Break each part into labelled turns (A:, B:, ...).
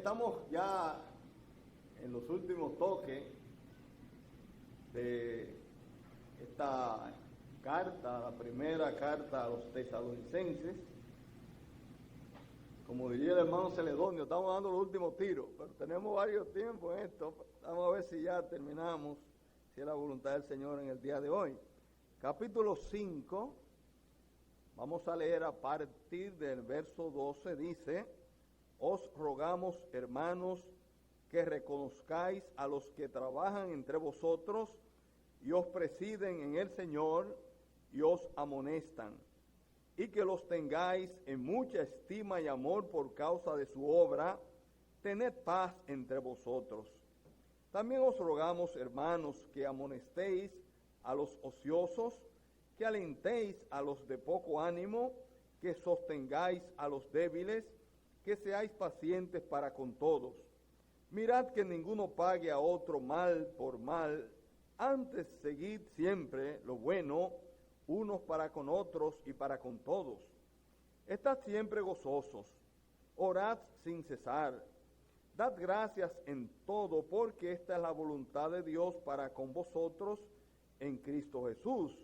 A: estamos ya en los últimos toques de esta carta, la primera carta a los tesalonicenses. Como diría el hermano Celedonio, estamos dando los últimos tiros, pero tenemos varios tiempos en esto. Vamos a ver si ya terminamos, si es la voluntad del Señor en el día de hoy. Capítulo 5, vamos a leer a partir del verso 12, dice: os rogamos, hermanos, que reconozcáis a los que trabajan entre vosotros y os presiden en el Señor y os amonestan, y que los tengáis en mucha estima y amor por causa de su obra. Tened paz entre vosotros. También os rogamos, hermanos, que amonestéis a los ociosos, que alentéis a los de poco ánimo, que sostengáis a los débiles, que seáis pacientes para con todos. Mirad que ninguno pague a otro mal por mal, antes seguid siempre lo bueno, unos para con otros y para con todos. Estad siempre gozosos, orad sin cesar, dad gracias en todo, porque esta es la voluntad de Dios para con vosotros en Cristo Jesús.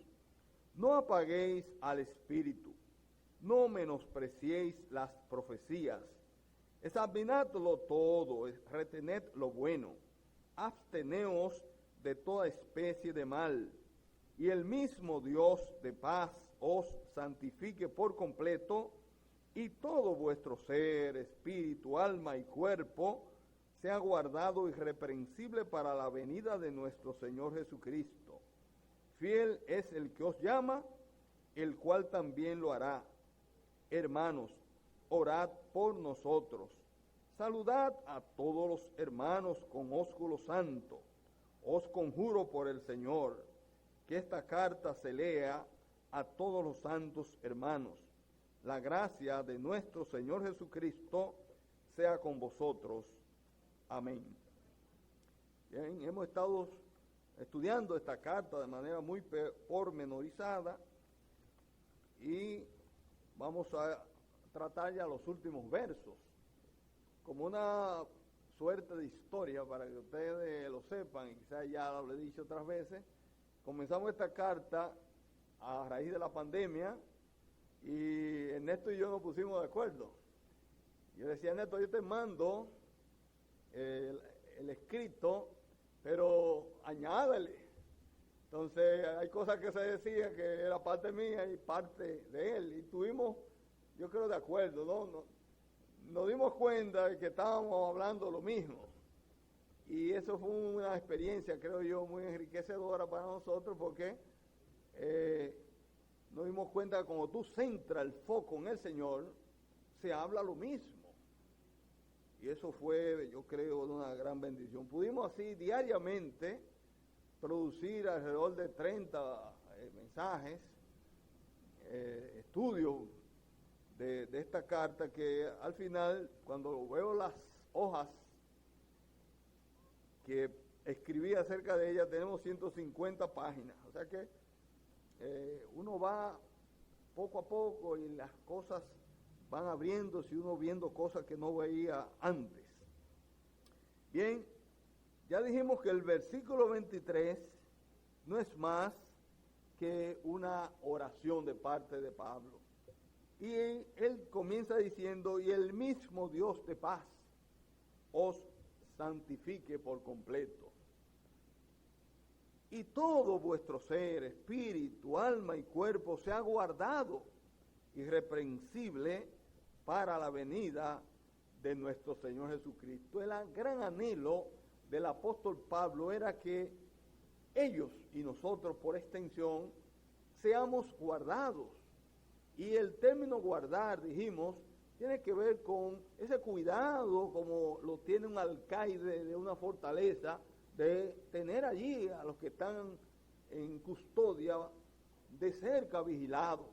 A: No apaguéis al Espíritu, no menospreciéis las profecías, examinadlo todo, retened lo bueno, absteneos de toda especie de mal, y el mismo Dios de paz os santifique por completo, y todo vuestro ser, espíritu, alma y cuerpo sea guardado irreprensible para la venida de nuestro Señor Jesucristo. Fiel es el que os llama, el cual también lo hará. Hermanos, orad por nosotros. Saludad a todos los hermanos con ósculo santo. Os conjuro por el Señor que esta carta se lea a todos los santos hermanos. La gracia de nuestro Señor Jesucristo sea con vosotros. Amén. Bien, hemos estado estudiando esta carta de manera muy pormenorizada y vamos a tratar ya los últimos versos como una suerte de historia para que ustedes lo sepan, y quizás ya lo he dicho otras veces. Comenzamos esta carta a raíz de la pandemia y Ernesto y yo nos pusimos de acuerdo. Yo decía: Ernesto, yo te mando el escrito, pero añádale. Entonces hay cosas que se decía que era parte mía y parte de él, y tuvimos, yo creo, de acuerdo, ¿no? Nos dimos cuenta de que estábamos hablando lo mismo, y eso fue una experiencia, creo yo, muy enriquecedora para nosotros, porque nos dimos cuenta que cuando tú centras el foco en el Señor, se habla lo mismo. Y eso fue, yo creo, una gran bendición. Pudimos así diariamente producir alrededor de 30 mensajes, estudios de esta carta, que al final, cuando veo las hojas que escribí acerca de ella, tenemos 150 páginas. O sea que uno va poco a poco y las cosas van abriéndose, y uno viendo cosas que no veía antes. Bien, ya dijimos que el versículo 23 no es más que una oración de parte de Pablo. Y él comienza diciendo: y el mismo Dios de paz os santifique por completo, y todo vuestro ser, espíritu, alma y cuerpo sea guardado irreprensible para la venida de nuestro Señor Jesucristo. El gran anhelo del apóstol Pablo era que ellos y nosotros, por extensión, seamos guardados. Y el término guardar, dijimos, tiene que ver con ese cuidado, como lo tiene un alcaide de una fortaleza, de tener allí a los que están en custodia de cerca, vigilados,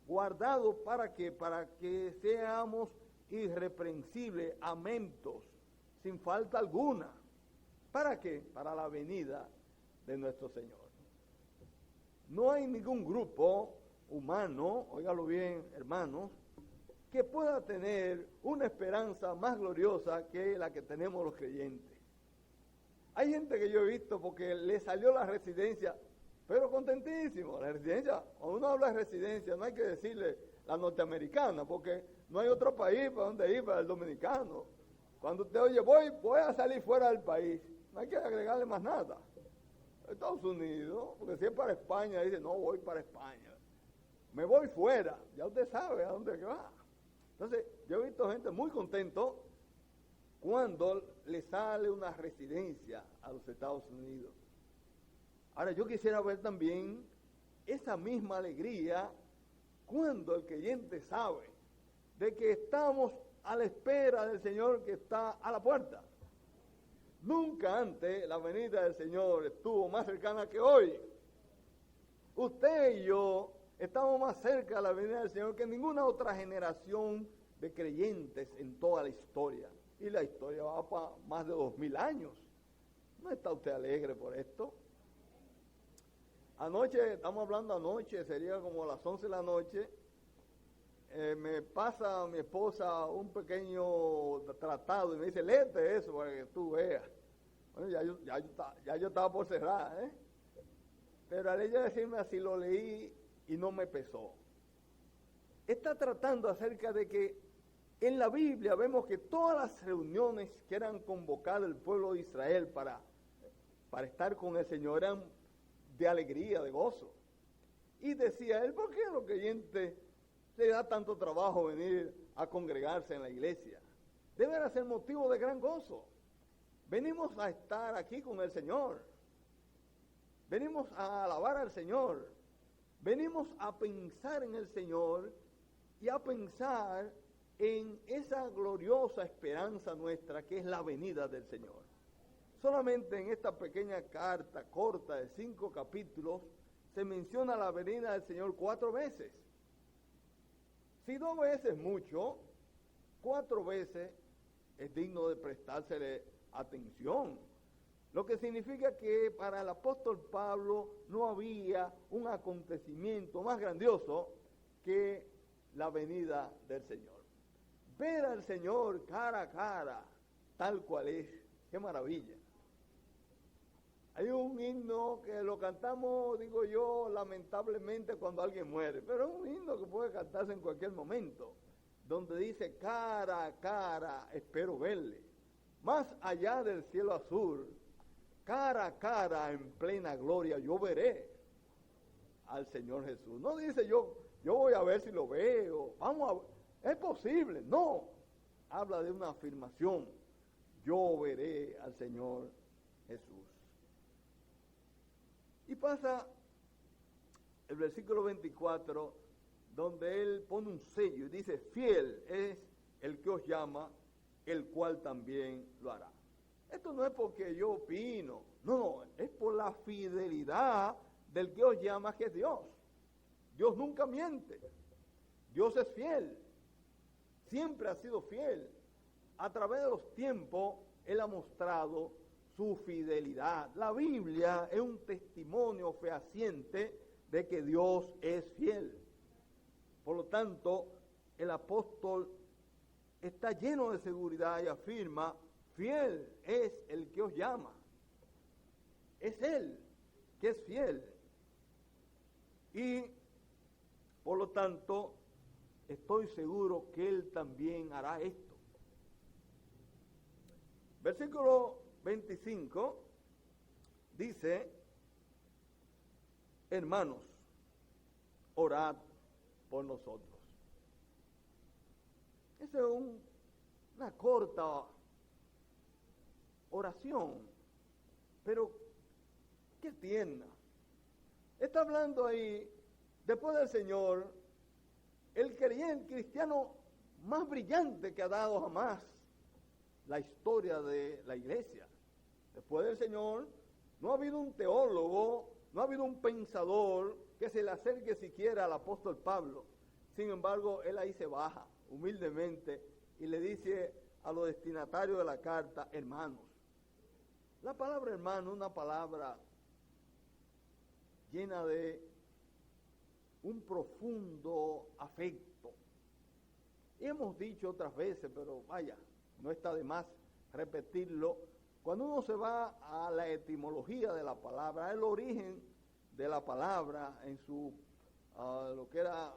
A: guardados. ¿Para qué? Para que seamos irreprensibles, amentos, sin falta alguna. ¿Para qué? Para la venida de nuestro Señor. No hay ningún grupo humano, óigalo bien, hermanos, que pueda tener una esperanza más gloriosa que la que tenemos los creyentes. Hay gente que yo he visto porque le salió la residencia, pero contentísimo. La residencia, cuando uno habla de residencia, no hay que decirle la norteamericana, porque no hay otro país para donde ir para el dominicano. Cuando usted oye, voy a salir fuera del país, no hay que agregarle más nada. Estados Unidos, porque si es para España, dice, no, voy para España. Me voy fuera, ya usted sabe a dónde va. Entonces, yo he visto gente muy contento cuando le sale una residencia a los Estados Unidos. Ahora, yo quisiera ver también esa misma alegría cuando el creyente sabe de que estamos a la espera del Señor que está a la puerta. Nunca antes la venida del Señor estuvo más cercana que hoy. Usted y yo estamos más cerca de la venida del Señor que ninguna otra generación de creyentes en toda la historia. Y la historia va para más de 2000 años. ¿No está usted alegre por esto? Anoche, estamos hablando anoche, sería como a las 11 de la noche, me pasa a mi esposa un pequeño tratado y me dice, léete eso para que tú veas. Bueno, ya yo estaba por cerrar, ¿eh? Pero al ella decirme así, lo leí y no me pesó. Está tratando acerca de que en la Biblia vemos que todas las reuniones que eran convocadas del pueblo de Israel para estar con el Señor eran de alegría, de gozo. Y decía él, ¿por qué a los creyentes le da tanto trabajo venir a congregarse en la iglesia? Debe ser motivo de gran gozo. Venimos a estar aquí con el Señor. Venimos a alabar al Señor. Venimos a pensar en el Señor y a pensar en esa gloriosa esperanza nuestra que es la venida del Señor. Solamente en esta pequeña carta corta de 5 capítulos se menciona la venida del Señor 4 veces. Si 2 veces es mucho, 4 veces es digno de prestársele atención. Lo que significa que para el apóstol Pablo no había un acontecimiento más grandioso que la venida del Señor. Ver al Señor cara a cara, tal cual es, qué maravilla. Hay un himno que lo cantamos, digo yo, lamentablemente cuando alguien muere, pero es un himno que puede cantarse en cualquier momento, donde dice, cara a cara espero verle, más allá del cielo azul, cara a cara en plena gloria yo veré al Señor Jesús. No dice yo voy a ver si lo veo, vamos a ver, es posible, no, habla de una afirmación, yo veré al Señor Jesús. Y pasa el versículo 24, donde él pone un sello y dice, fiel es el que os llama, el cual también lo hará. Esto no es porque yo opino, no, es por la fidelidad del que os llama, que es Dios. Dios nunca miente, Dios es fiel, siempre ha sido fiel. A través de los tiempos, Él ha mostrado su fidelidad. La Biblia es un testimonio fehaciente de que Dios es fiel. Por lo tanto, el apóstol está lleno de seguridad y afirma, fiel es el que os llama. Es Él que es fiel. Y, por lo tanto, estoy seguro que Él también hará esto. Versículo 25 dice, hermanos, orad por nosotros. Esa es una corta oración, pero qué tierna. Está hablando ahí, después del Señor, el cristiano más brillante que ha dado jamás la historia de la iglesia. Después del Señor, no ha habido un teólogo, no ha habido un pensador que se le acerque siquiera al apóstol Pablo. Sin embargo, él ahí se baja humildemente y le dice a los destinatarios de la carta, hermanos. La palabra hermano es una palabra llena de un profundo afecto. Y hemos dicho otras veces, pero vaya, no está de más repetirlo. Cuando uno se va a la etimología de la palabra, el origen de la palabra en su lo que era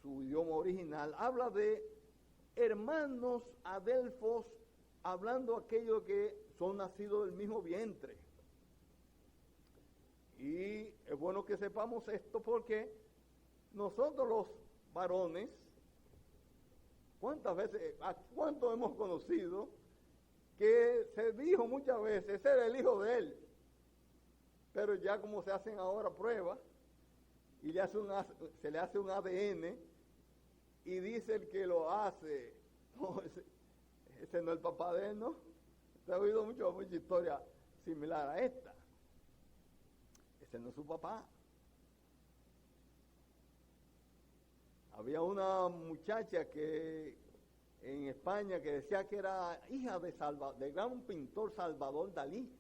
A: su idioma original, habla de hermanos adelfos, hablando aquellos que son nacidos del mismo vientre. Y es bueno que sepamos esto porque nosotros los varones, ¿cuántas veces, a cuántos hemos conocido que se dijo muchas veces, ese era el hijo de él? Pero ya como se hacen ahora pruebas, y se le hace un ADN, y dice el que lo hace, no, ese no es el papá de él, ¿no? Usted ha oído mucha historia similar a esta. Ese no es su papá. Había una muchacha que en España que decía que era hija de gran pintor Salvador Dalí.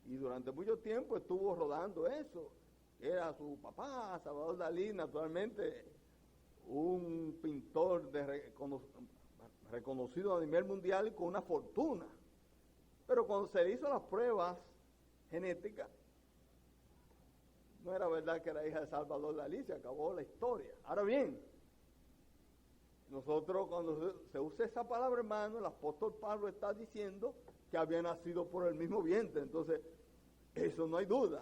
A: Y durante mucho tiempo estuvo rodando eso. Era su papá, Salvador Dalí, naturalmente un pintor reconocido a nivel mundial y con una fortuna. Pero cuando se le hizo las pruebas genéticas, no era verdad que era hija de Salvador Dalí, se acabó la historia. Ahora bien, nosotros cuando se usa esa palabra, hermano, el apóstol Pablo está diciendo que había nacido por el mismo vientre. Entonces, eso no hay duda.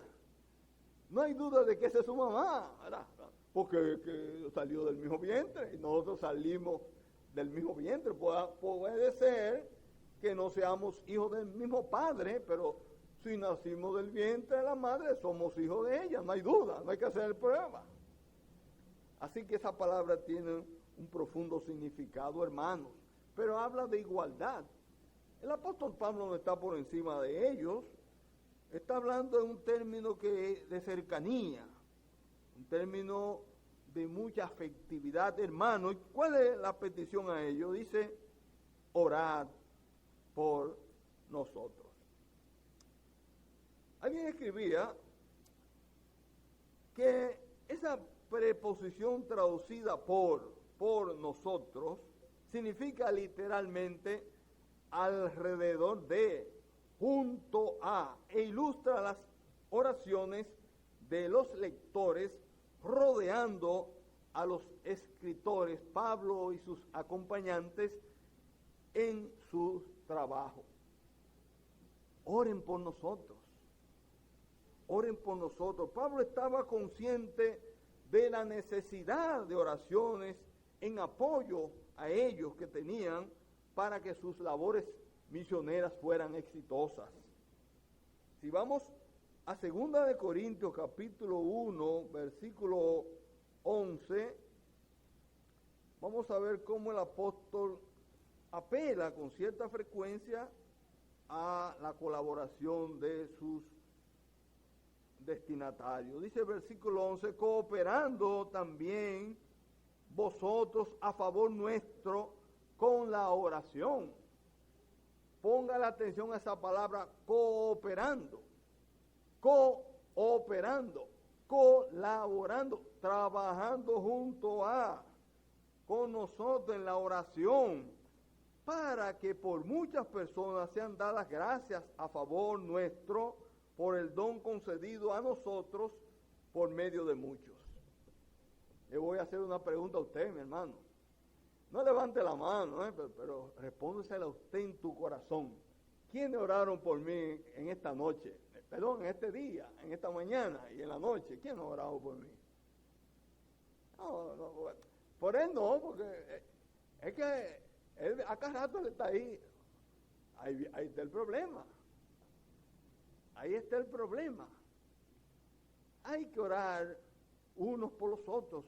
A: No hay duda de que esa es su mamá, ¿verdad? Porque que salió del mismo vientre y nosotros salimos del mismo vientre. Puede ser que no seamos hijos del mismo padre, pero si nacimos del vientre de la madre, somos hijos de ella, no hay duda, no hay que hacer prueba. Así que esa palabra tiene un profundo significado, hermanos, pero habla de igualdad. El apóstol Pablo no está por encima de ellos, está hablando en un término de cercanía, un término de mucha afectividad, hermano. ¿Y cuál es la petición a ellos? Dice, orad por nosotros. Alguien escribía que esa preposición traducida por nosotros significa literalmente alrededor de, junto a, e ilustra las oraciones de los lectores rodeando a los escritores, Pablo y sus acompañantes, en su trabajo. Oren por nosotros. Oren por nosotros. Pablo estaba consciente de la necesidad de oraciones en apoyo a ellos que tenían para que sus labores misioneras fueran exitosas. Si vamos a 2 de Corintios capítulo 1, versículo 11, vamos a ver cómo el apóstol apela con cierta frecuencia a la colaboración de sus destinatarios. Dice el versículo 11, cooperando también vosotros a favor nuestro con la oración. Ponga la atención a esa palabra cooperando, colaborando, trabajando junto a, con nosotros en la oración, para que por muchas personas sean dadas gracias a favor nuestro por el don concedido a nosotros por medio de muchos. Le voy a hacer una pregunta a usted, mi hermano. No levante la mano, pero respóndesela a usted en tu corazón. ¿Quiénes oraron por mí en esta noche? Perdón, en este día, en esta mañana y en la noche. ¿Quién ha orado por mí? No, por él no, porque es que él acá rato él está ahí. Ahí está el problema. Ahí está el problema. Hay que orar unos por los otros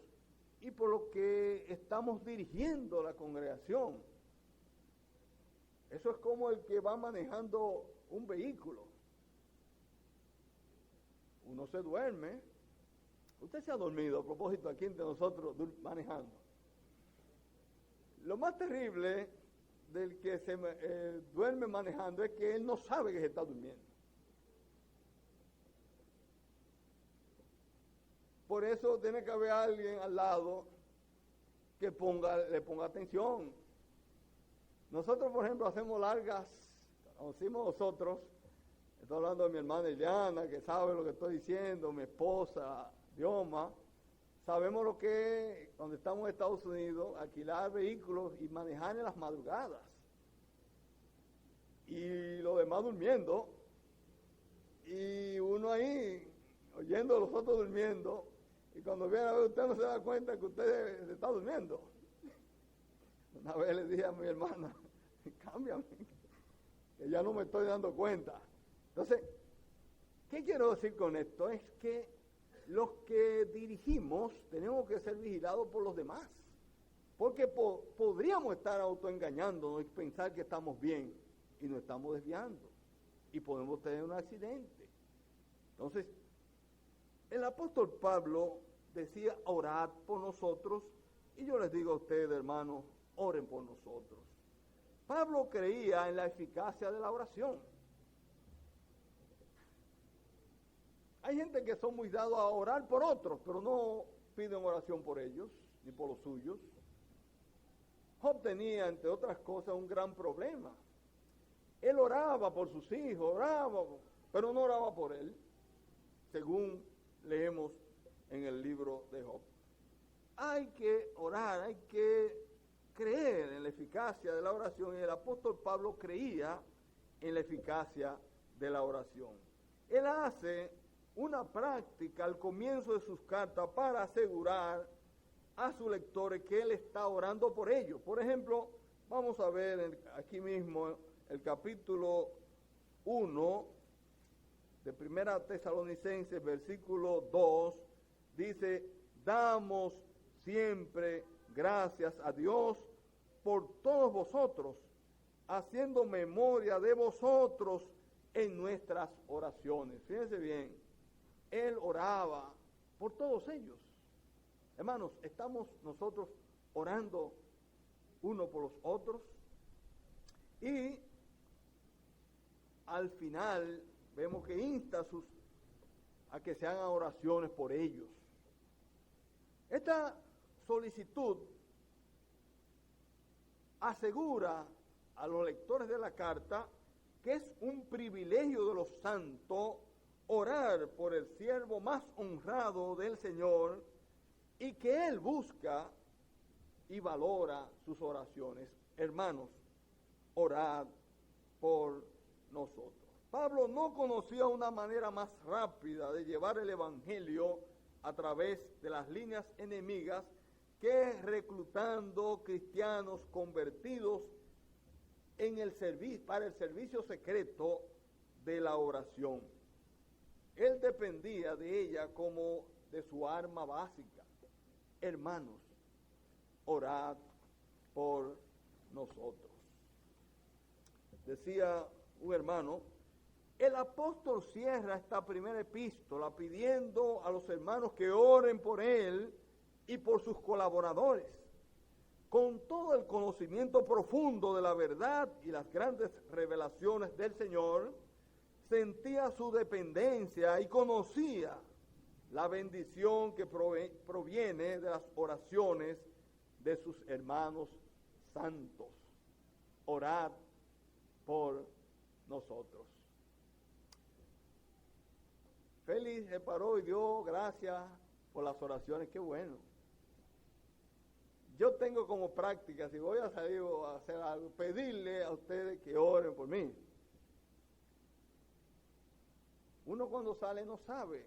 A: y por lo que estamos dirigiendo la congregación. Eso es como el que va manejando un vehículo. Uno se duerme. Usted se ha dormido, a propósito, aquí entre nosotros manejando. Lo más terrible del que se duerme manejando es que él no sabe que se está durmiendo. Por eso tiene que haber alguien al lado que le ponga atención. Nosotros, por ejemplo, hacemos largas, como decimos nosotros, estoy hablando de mi hermana Eliana, que sabe lo que estoy diciendo, mi esposa, Dioma, sabemos lo que es, cuando estamos en Estados Unidos, alquilar vehículos y manejar en las madrugadas. Y los demás durmiendo, y uno ahí, oyendo a los otros durmiendo, y cuando viene a ver usted no se da cuenta que usted se está durmiendo. Una vez le dije a mi hermana, cámbiame, que ya no me estoy dando cuenta. Entonces, ¿qué quiero decir con esto? Es que los que dirigimos tenemos que ser vigilados por los demás, porque podríamos estar autoengañándonos y pensar que estamos bien y nos estamos desviando y podemos tener un accidente. Entonces, el apóstol Pablo decía, orad por nosotros, y yo les digo a ustedes, hermanos, oren por nosotros. Pablo creía en la eficacia de la oración. Hay gente que son muy dados a orar por otros, pero no piden oración por ellos, ni por los suyos. Job tenía, entre otras cosas, un gran problema. Él oraba por sus hijos, oraba, pero no oraba por él, según leemos en el libro de Job. Hay que orar, hay que creer en la eficacia de la oración, y el apóstol Pablo creía en la eficacia de la oración. Él hace una práctica al comienzo de sus cartas para asegurar a sus lectores que él está orando por ellos. Por ejemplo, vamos a ver aquí mismo el capítulo 1 de Primera Tesalonicenses, versículo 2, dice, damos siempre gracias a Dios por todos vosotros, haciendo memoria de vosotros en nuestras oraciones. Fíjense bien, él oraba por todos ellos. Hermanos, ¿estamos nosotros orando uno por los otros? Y al final vemos que insta a que se hagan oraciones por ellos. Esta solicitud asegura a los lectores de la carta que es un privilegio de los santos orar por el siervo más honrado del Señor y que Él busca y valora sus oraciones. Hermanos, orad por nosotros. Pablo no conocía una manera más rápida de llevar el evangelio a través de las líneas enemigas que reclutando cristianos convertidos para el servicio secreto de la oración. Él dependía de ella como de su arma básica. Hermanos, orad por nosotros. Decía un hermano, el apóstol cierra esta primera epístola pidiendo a los hermanos que oren por él y por sus colaboradores, con todo el conocimiento profundo de la verdad y las grandes revelaciones del Señor. Sentía su dependencia y conocía la bendición que proviene de las oraciones de sus hermanos santos. Orad por nosotros. Félix se paró y dio gracias por las oraciones. Qué bueno. Yo tengo como práctica, si voy a salir a hacer algo, pedirle a ustedes que oren por mí. Uno cuando sale no sabe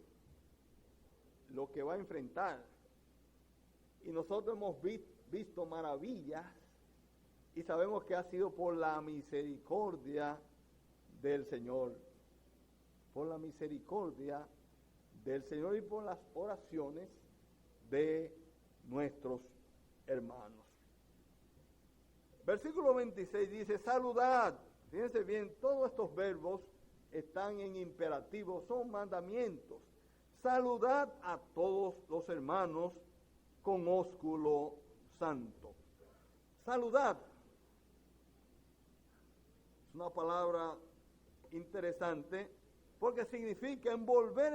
A: lo que va a enfrentar. Y nosotros hemos visto maravillas y sabemos que ha sido por la misericordia del Señor. Por la misericordia del Señor y por las oraciones de nuestros hermanos. Versículo 26 dice, saludad. Fíjense bien, todos estos verbos están en imperativo, son mandamientos. Saludad a todos los hermanos con ósculo santo. Saludad. Es una palabra interesante porque significa envolver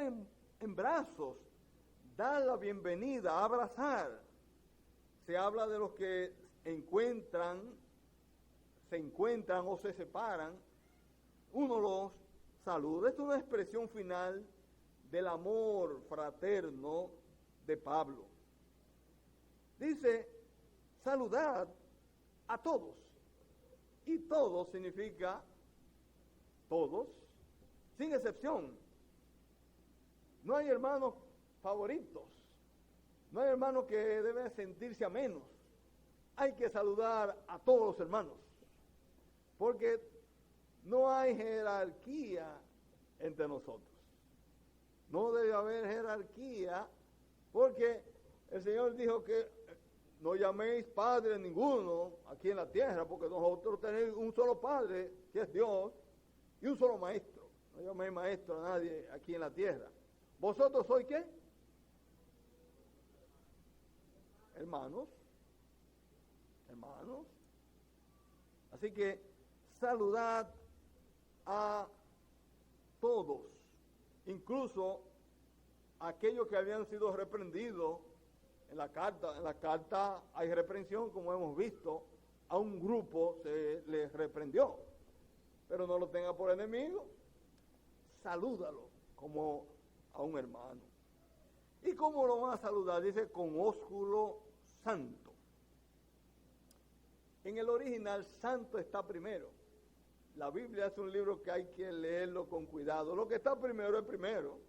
A: en brazos, dar la bienvenida, abrazar. se habla de los que se encuentran o se separan, uno los saluda. Es una expresión final del amor fraterno de Pablo. Dice, saludad a todos. Y todos significa todos, sin excepción. No hay hermanos favoritos. No hay hermano que debe sentirse a menos. Hay que saludar a todos los hermanos. Porque no hay jerarquía entre nosotros. No debe haber jerarquía, porque el Señor dijo que no llaméis padre ninguno aquí en la tierra, porque nosotros tenemos un solo Padre, que es Dios, y un solo Maestro. No llaméis maestro a nadie aquí en la tierra. ¿Vosotros sois qué? Hermanos. Hermanos. Así que saludad a todos, incluso aquellos que habían sido reprendidos en la carta. En la carta hay reprensión, como hemos visto, a un grupo se les reprendió, pero no lo tenga por enemigo, salúdalo como a un hermano. ¿Y cómo lo van a saludar? Dice, con ósculo santo. En el original, santo está primero. La Biblia es un libro que hay que leerlo con cuidado. Lo que está primero es primero.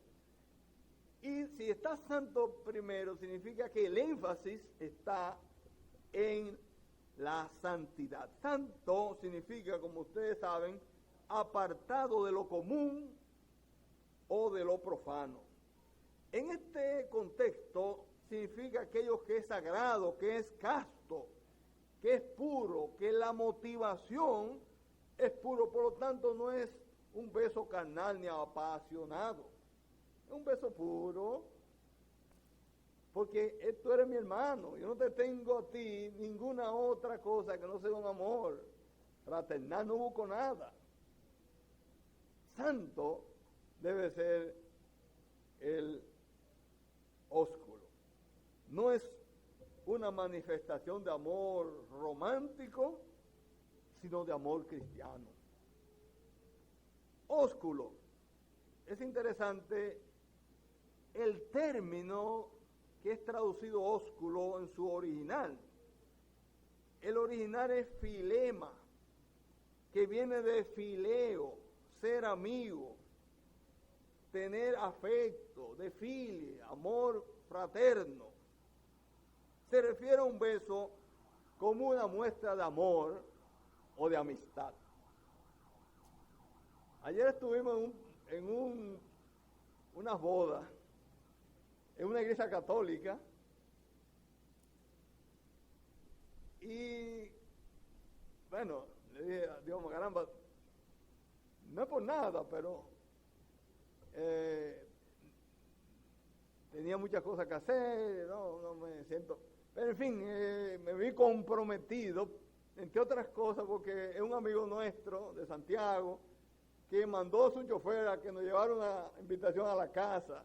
A: Y si está santo primero, significa que el énfasis está en la santidad. Santo significa, como ustedes saben, apartado de lo común o de lo profano. En este contexto significa aquello que es sagrado, que es casto, que es puro, que la motivación es puro. Por lo tanto, no es un beso carnal ni apasionado. Es un beso puro, porque tú eres mi hermano. Yo no te tengo a ti ninguna otra cosa que no sea un amor fraternal. No busco nada. Santo debe ser el ósculo. No es una manifestación de amor romántico, sino de amor cristiano. Ósculo. Es interesante el término que es traducido ósculo en su original. El original es filema, que viene de fileo, ser amigo, tener afecto, de filia, amor fraterno. Se refiere a un beso como una muestra de amor o de amistad. Ayer estuvimos en unas bodas en una iglesia católica y bueno, le dije a Dios, caramba, no es por nada, pero tenía muchas cosas que hacer, no me siento, pero en fin, me vi comprometido, entre otras cosas, porque es un amigo nuestro de Santiago que mandó a su chofer a que nos llevara una invitación a la casa.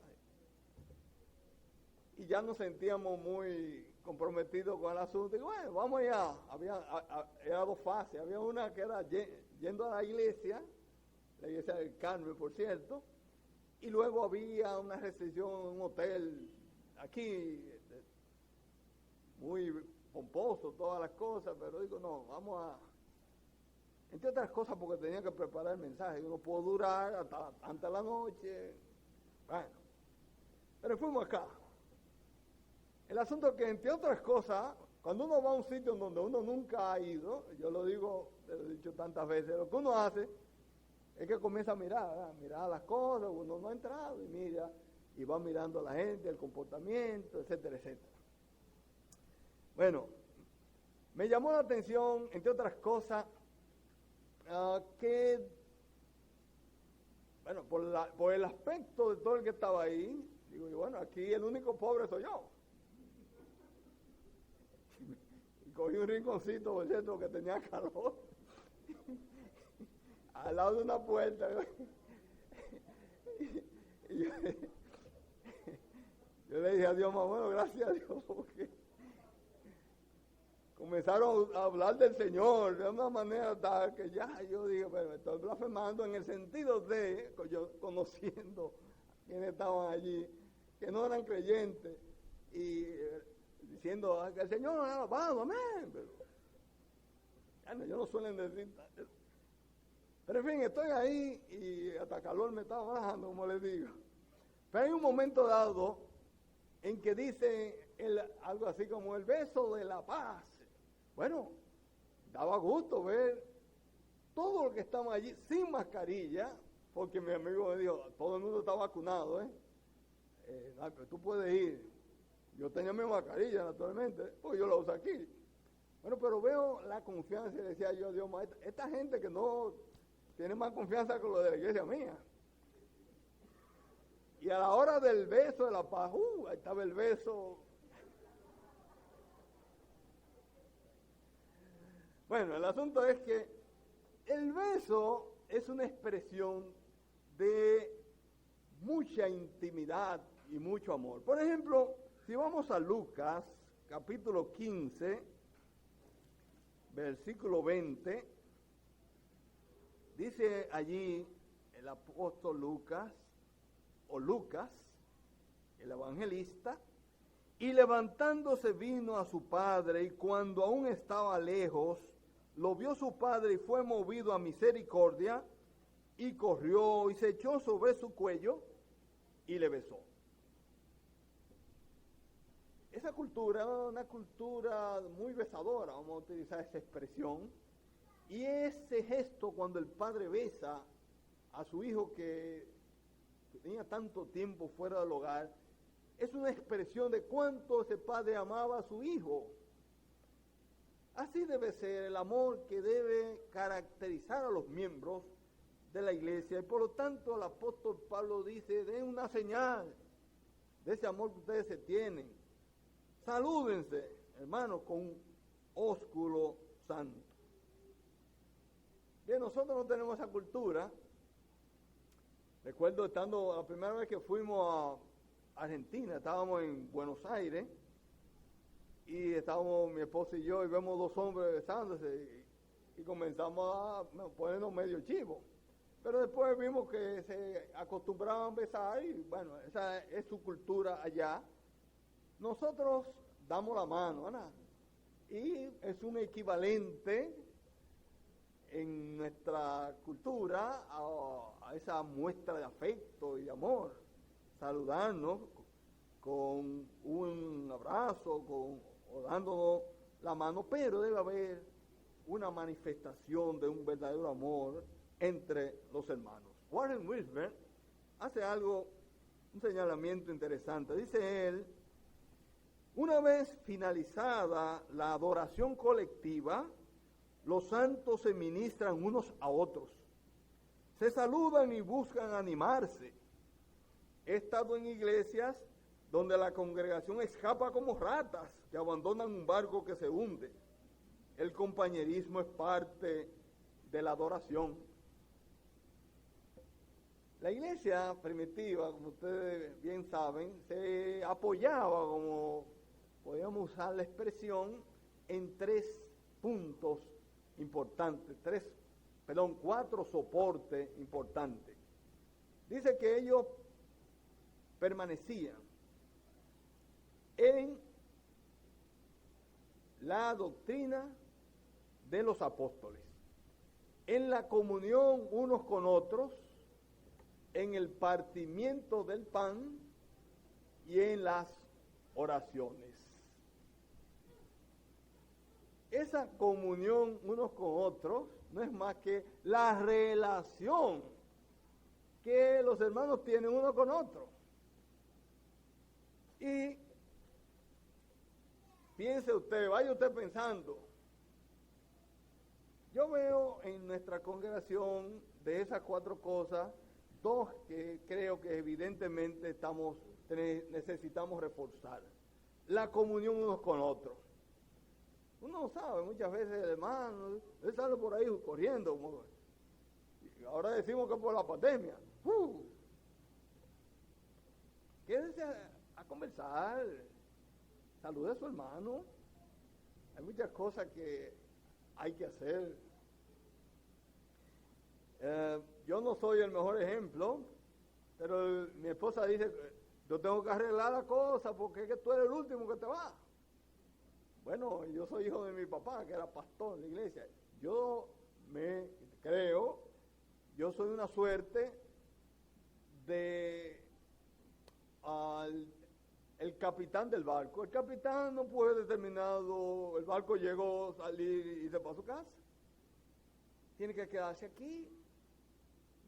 A: Y ya nos sentíamos muy comprometidos con el asunto. Y bueno, vamos allá. Era dos fases. Había una que era yendo a la iglesia del Carmen, por cierto, y luego había una recepción en un hotel aquí, muy pomposo, todas las cosas, pero digo, no, vamos a... Entre otras cosas porque tenía que preparar el mensaje. Yo no puedo durar hasta la noche. Bueno, pero fuimos acá. El asunto es que, entre otras cosas, cuando uno va a un sitio donde uno nunca ha ido, yo lo digo, lo he dicho tantas veces, lo que uno hace es que comienza a mirar las cosas, uno no ha entrado y mira, y va mirando a la gente, el comportamiento, etcétera, etcétera. Bueno, me llamó la atención, entre otras cosas, que, bueno, por el aspecto de todo el que estaba ahí, digo, y bueno, aquí el único pobre soy yo. Y cogí un rinconcito, por cierto, que tenía calor, al lado de una puerta. Y yo le dije a Dios, más bueno, gracias a Dios, porque comenzaron a hablar del Señor de una manera tal que ya yo dije, pero me estoy blasfemando en el sentido de, yo conociendo quienes estaban allí, que no eran creyentes, y diciendo que el Señor nos ha alabado, amén. Pero, yo no suelen decir, pero en fin, estoy ahí y hasta calor me estaba bajando, como les digo. Pero hay un momento dado en que dice algo así como el beso de la paz. Bueno, daba gusto ver todo lo que estaban allí sin mascarilla, porque mi amigo me dijo, todo el mundo está vacunado, tú puedes ir. Yo tenía mi mascarilla, naturalmente, pues yo la uso aquí. Bueno, pero veo la confianza y decía yo, Dios mío, esta gente que no tiene más confianza que lo de la iglesia mía. Y a la hora del beso de la paz, ahí estaba el beso. Bueno, el asunto es que el beso es una expresión de mucha intimidad y mucho amor. Por ejemplo, si vamos a Lucas, capítulo 15, versículo 20, dice allí el apóstol Lucas, el evangelista, y levantándose vino a su padre, y cuando aún estaba lejos, lo vio su padre y fue movido a misericordia, y corrió y se echó sobre su cuello y le besó. Esa cultura, una cultura muy besadora, vamos a utilizar esa expresión, y ese gesto cuando el padre besa a su hijo que tenía tanto tiempo fuera del hogar, es una expresión de cuánto ese padre amaba a su hijo. Así debe ser el amor que debe caracterizar a los miembros de la iglesia, y por lo tanto el apóstol Pablo dice, den una señal de ese amor que ustedes se tienen. Salúdense, hermanos, con un ósculo santo. Bien, nosotros no tenemos esa cultura. Recuerdo estando, la primera vez que fuimos a Argentina, estábamos en Buenos Aires, y estábamos mi esposa y yo, y vemos dos hombres besándose, y comenzamos a ponernos medio chivos. Pero después vimos que se acostumbraban a besar, y bueno, esa es su cultura allá. Nosotros damos la mano, ¿verdad? Y es un equivalente en nuestra cultura a esa muestra de afecto y de amor, saludarnos con un abrazo o dándonos la mano, pero debe haber una manifestación de un verdadero amor entre los hermanos. Warren Wiersbe hace un señalamiento interesante. Dice él, una vez finalizada la adoración colectiva, los santos se ministran unos a otros, se saludan y buscan animarse. He estado en iglesias donde la congregación escapa como ratas que abandonan un barco que se hunde. El compañerismo es parte de la adoración. La iglesia primitiva, como ustedes bien saben, se apoyaba, como podríamos usar la expresión, en tres puntos importantes, cuatro soportes importantes. Dice que ellos permanecían en la doctrina de los apóstoles, en la comunión unos con otros, en el partimiento del pan y en las oraciones. Esa comunión unos con otros no es más que la relación que los hermanos tienen uno con otro. Y piense usted, vaya usted pensando, yo veo en nuestra congregación de esas cuatro cosas, dos que creo que evidentemente necesitamos reforzar. La comunión unos con otros. Uno sabe, muchas veces el hermano, él sale por ahí corriendo, y ahora decimos que por la pandemia. Quédese a conversar, salude a su hermano, Hay muchas cosas que hay que hacer. Yo no soy el mejor ejemplo, pero mi esposa dice, yo tengo que arreglar la cosa porque es que tú eres el último que te va. Bueno, yo soy hijo de mi papá, que era pastor en la iglesia. Yo me creo, yo soy una suerte de el capitán del barco. El capitán no puede determinado, el barco llegó, salir y se fue a su casa. Tiene que quedarse aquí.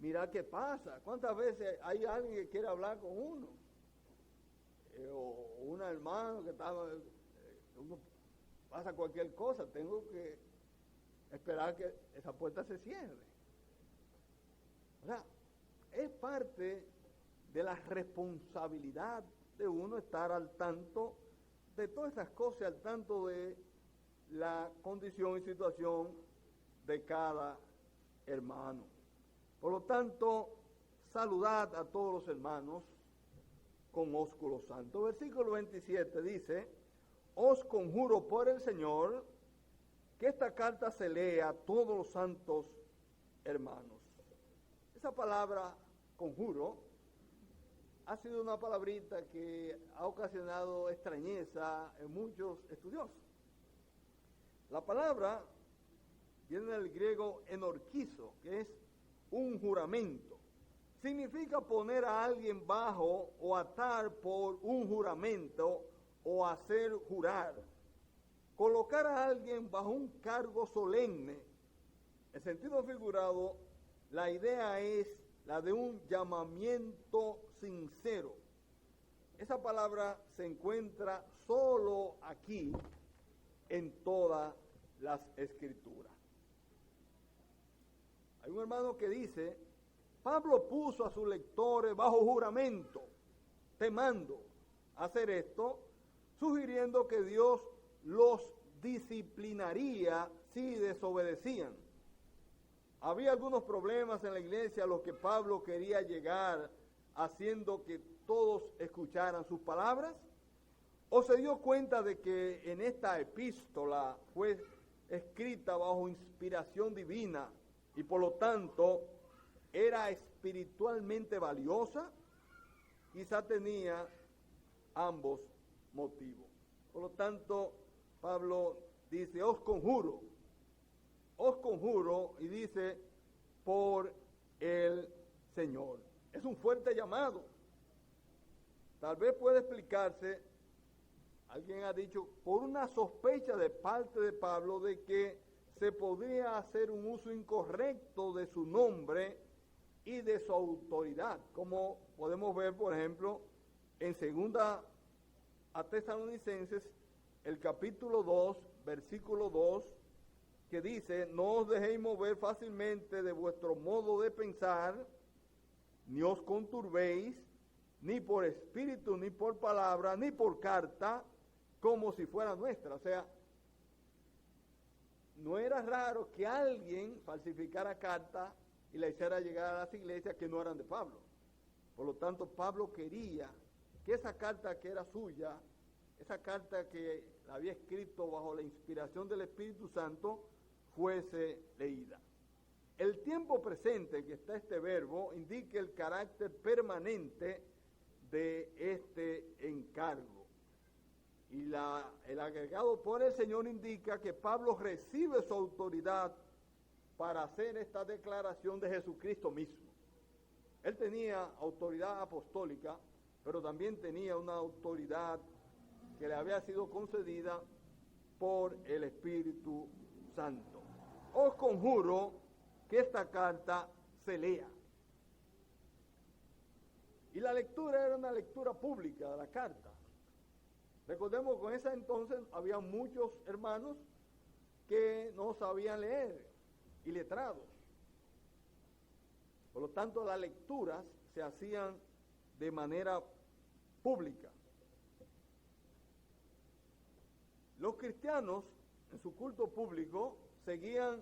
A: Mira qué pasa. ¿Cuántas veces hay alguien que quiere hablar con uno? O un hermano que estaba, uno pasa cualquier cosa, tengo que esperar que esa puerta se cierre. O sea, es parte de la responsabilidad de uno estar al tanto de todas estas cosas, al tanto de la condición y situación de cada hermano. Por lo tanto, saludad a todos los hermanos con ósculo santo. Versículo 27 dice, os conjuro por el Señor que esta carta se lea a todos los santos hermanos. Esa palabra, conjuro, ha sido una palabrita que ha ocasionado extrañeza en muchos estudiosos. La palabra viene del griego enorquizo, que es un juramento. Significa poner a alguien bajo o atar por un juramento o hacer jurar. Colocar a alguien bajo un cargo solemne. En sentido figurado, la idea es la de un llamamiento sincero. Esa palabra se encuentra solo aquí en todas las escrituras. Hay un hermano que dice, Pablo puso a sus lectores bajo juramento, temando hacer esto, sugiriendo que Dios los disciplinaría si desobedecían. Había algunos problemas en la iglesia a los que Pablo quería llegar, haciendo que todos escucharan sus palabras, o se dio cuenta de que en esta epístola fue escrita bajo inspiración divina y por lo tanto era espiritualmente valiosa. Quizá tenía ambos motivos. Por lo tanto, Pablo dice, os conjuro, y dice, por el Señor. Es un fuerte llamado. Tal vez puede explicarse, alguien ha dicho, por una sospecha de parte de Pablo de que se podría hacer un uso incorrecto de su nombre y de su autoridad, como podemos ver, por ejemplo, en 2 a Tesalonicenses, el capítulo 2, versículo 2, que dice, no os dejéis mover fácilmente de vuestro modo de pensar, ni os conturbéis, ni por espíritu, ni por palabra, ni por carta, como si fuera nuestra. O sea, no era raro que alguien falsificara carta y la hiciera llegar a las iglesias que no eran de Pablo. Por lo tanto, Pablo quería que esa carta que era suya, esa carta que la había escrito bajo la inspiración del Espíritu Santo, fuese leída. El tiempo presente que está este verbo indica el carácter permanente de este encargo. Y el agregado por el Señor indica que Pablo recibe su autoridad para hacer esta declaración de Jesucristo mismo. Él tenía autoridad apostólica, pero también tenía una autoridad que le había sido concedida por el Espíritu Santo. Os conjuro que esta carta se lea. Y la lectura era una lectura pública de la carta. Recordemos que en ese entonces había muchos hermanos que no sabían leer, iletrados. Por lo tanto, las lecturas se hacían de manera pública. Los cristianos, en su culto público, seguían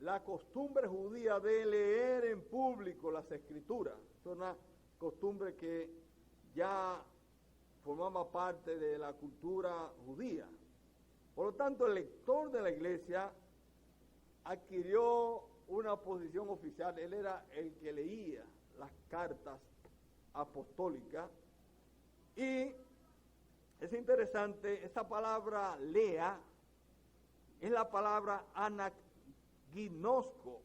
A: la costumbre judía de leer en público las escrituras. Es una costumbre que ya formaba parte de la cultura judía. Por lo tanto, el lector de la iglesia adquirió una posición oficial. Él era el que leía las cartas apostólicas. Y es interesante, esta palabra lea es la palabra anagnosco,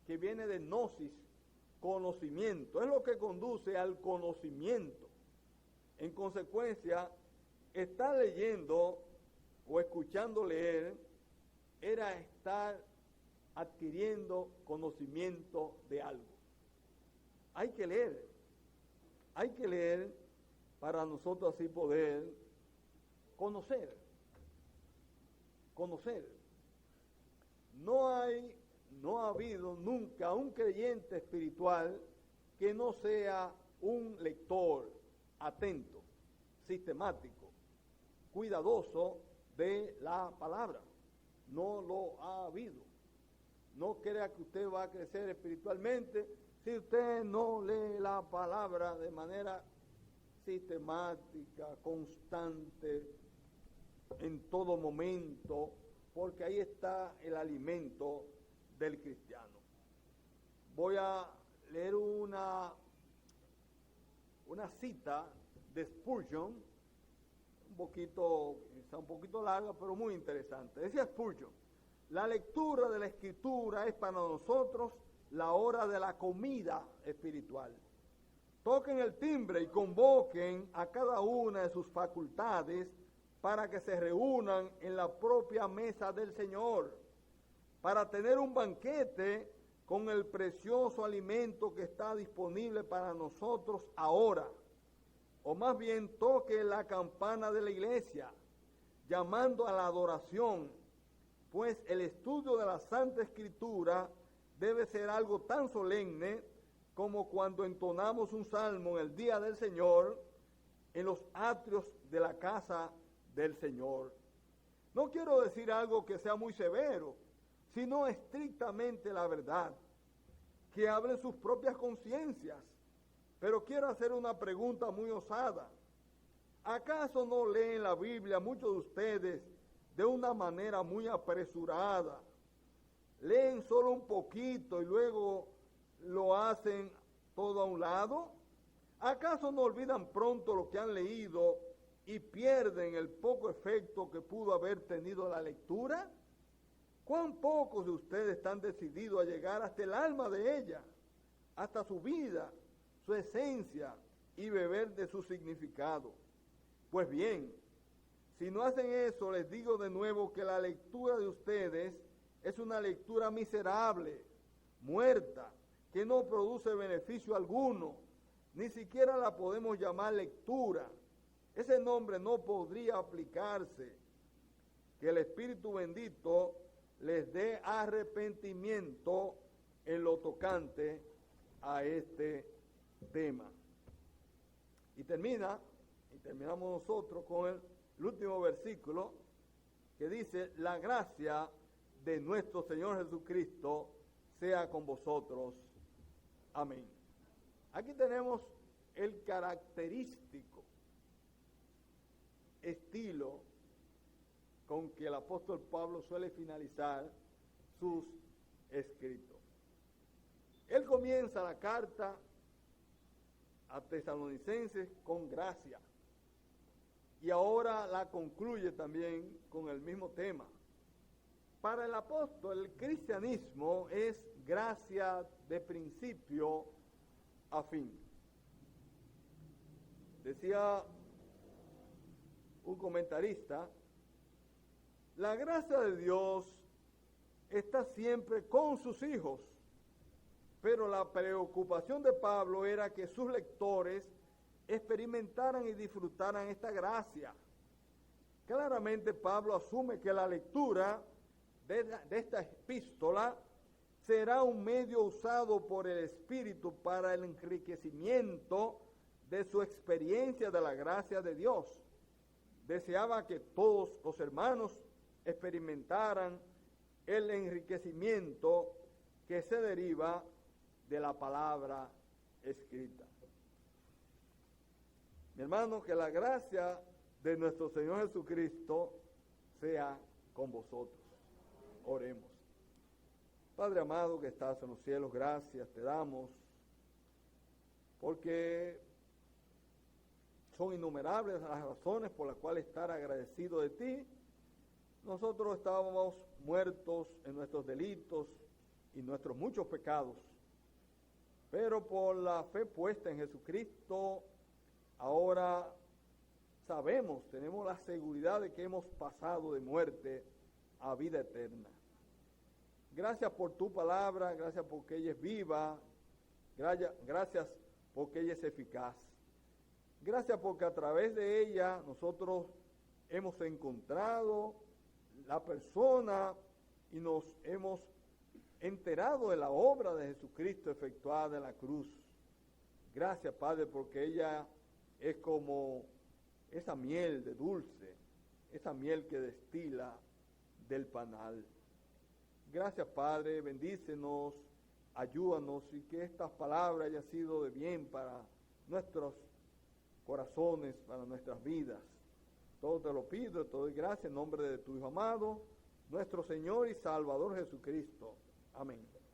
A: que viene de gnosis, conocimiento. Es lo que conduce al conocimiento. En consecuencia, estar leyendo o escuchando leer era estar adquiriendo conocimiento de algo. Hay que leer para nosotros así poder conocer. No ha habido nunca un creyente espiritual que no sea un lector atento, sistemático, cuidadoso de la palabra. No lo ha habido. No crea que usted va a crecer espiritualmente si usted no lee la palabra de manera sistemática, constante, en todo momento, porque ahí está el alimento del cristiano. Voy a leer una cita de Spurgeon, está un poquito larga, pero muy interesante. Decía Spurgeon: la lectura de la Escritura es para nosotros la hora de la comida espiritual. Toquen el timbre y convoquen a cada una de sus facultades para que se reúnan en la propia mesa del Señor, para tener un banquete con el precioso alimento que está disponible para nosotros ahora. O más bien, toque la campana de la iglesia, llamando a la adoración, pues el estudio de la Santa Escritura debe ser algo tan solemne como cuando entonamos un salmo en el día del Señor en los atrios de la casa del Señor. No quiero decir algo que sea muy severo, sino estrictamente la verdad, que hablen sus propias conciencias. Pero quiero hacer una pregunta muy osada. ¿Acaso no leen la Biblia muchos de ustedes de una manera muy apresurada? Leen solo un poquito y luego lo hacen todo a un lado. ¿Acaso no olvidan pronto lo que han leído y pierden el poco efecto que pudo haber tenido la lectura? ¿Cuán pocos de ustedes están decididos a llegar hasta el alma de ella, hasta su vida, su esencia y beber de su significado? Pues bien, si no hacen eso, les digo de nuevo que la lectura de ustedes es una lectura miserable, muerta, que no produce beneficio alguno. Ni siquiera la podemos llamar lectura. Ese nombre no podría aplicarse. Que el Espíritu bendito les dé arrepentimiento en lo tocante a este tema. Y terminamos nosotros con el último versículo que dice: la gracia de nuestro Señor Jesucristo sea con vosotros. Amén. Aquí tenemos el característico estilo con que el apóstol Pablo suele finalizar sus escritos. Él comienza la carta a Tesalonicenses con gracia y ahora la concluye también con el mismo tema. Para el apóstol, el cristianismo es gracia de principio a fin. Decía un comentarista: la gracia de Dios está siempre con sus hijos, pero la preocupación de Pablo era que sus lectores experimentaran y disfrutaran esta gracia. Claramente Pablo asume que la lectura de esta epístola será un medio usado por el Espíritu para el enriquecimiento de su experiencia de la gracia de Dios. Deseaba que todos los hermanos experimentaran el enriquecimiento que se deriva de la palabra escrita. Mi hermano, que la gracia de nuestro Señor Jesucristo sea con vosotros. Oremos. Padre amado que estás en los cielos, gracias te damos, porque son innumerables las razones por las cuales estar agradecido de ti. Nosotros estábamos muertos en nuestros delitos y nuestros muchos pecados, pero por la fe puesta en Jesucristo, ahora sabemos, tenemos la seguridad de que hemos pasado de muerte a vida eterna. Gracias por tu palabra, gracias porque ella es viva, gracias porque ella es eficaz. Gracias porque a través de ella nosotros hemos encontrado la persona y nos hemos enterado de la obra de Jesucristo efectuada en la cruz. Gracias, Padre, porque ella es como esa miel de dulce, esa miel que destila del panal. Gracias, Padre, bendícenos, ayúdanos y que estas palabras hayan sido de bien para nuestros corazones, para nuestras vidas. Todo te lo pido, te doy gracias en nombre de tu Hijo amado, nuestro Señor y Salvador Jesucristo. Amén.